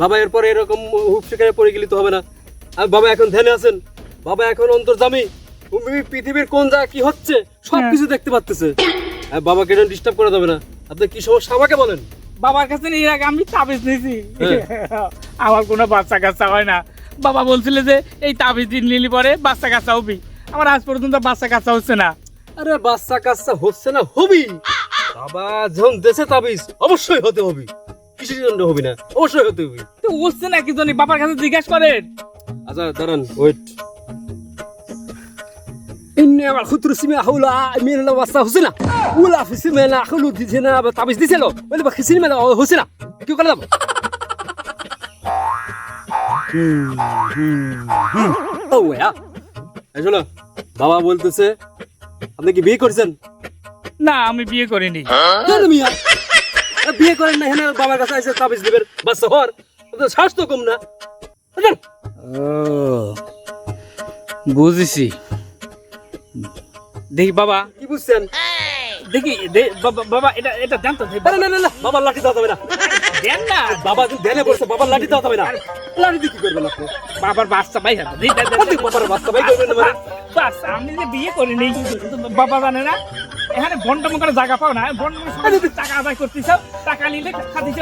বাবা এরপরে এরকম হুপ শিকারে পড়ে গেলে তো হবে না। আর বাবা এখন ধ্যানে আছেন, বাবা এখন অন্তর্যামী, পৃথিবীর কোন জায়গায় কি হচ্ছে সবকিছু দেখতে পাচ্তেছে। বাবাকে ডিস্টার্ব করা যাবে না। আপনার কি সমস্যা আমাকে বলেন। বাবার কাছে এর আগে আমি তাবিজ নিয়েছি, আমার কোনো বাচ্চা কাচ্চা হয় না। বাবা বলছিল যে এই তাবিজ নিলি পরে বাচ্চা কাচ্চা হবি, আমার আজ পর্যন্ত বাচ্চা কাচ্চা হচ্ছে না। আরে বাচ্চা কাচ্চা হচ্ছে না, হবি। বাবা যখন দেশে তাবিজ অবশ্যই হতে হবে, কিসের জন্য হবি না, অবশ্যই হতে হবে। তো হচ্ছে না কি জানি, বাবার কাছে জিজ্ঞাসা করেন। আচ্ছা দাঁড়ান, ওয়েট। ইন্নে আমার খুতুর সিমে হাউলা মিলা ওয়াসা হুসিনা ওলা ফিসিমে না খুলু দিছেনা তাবিজ দিছিল বলে বা খিসিমে না হুসিনা কি করে দাও। ও ওয়া এজলো বাবা বলতেছে আপনি কি বিয়ে করেছেন? না, আমি বিয়ে করিনি। কেন মিয়া বিয়ে করেন না? হেন বাবার কাছে এসে তাবিজ দিবেন বাচ্চা হওয়ার, শ্বাস তো কম না। বুঝেছি। দেখি বাবা, কি বুঝছেন? দেখি বাবা এটা এটা জানতো। আরে না না না, বাবার লাঠি দাও তবে না, দেন না। বাবা ধ্যানে পড়ছে, বাবার লাঠি দাও তবে না। লাঠি দিয়ে কি করবেন আপনি? বাবার বাচ্চা ভাই হবে। বাবার বাচ্চা ভাই করবেন মানে? বাস আমি যে বিয়ে করিনি, বাবা জানে না। এখানে বন্টন করে জায়গা পাও না, বন্টন টাকা আদায় করতেছ, টাকা নিলে খাদিছ।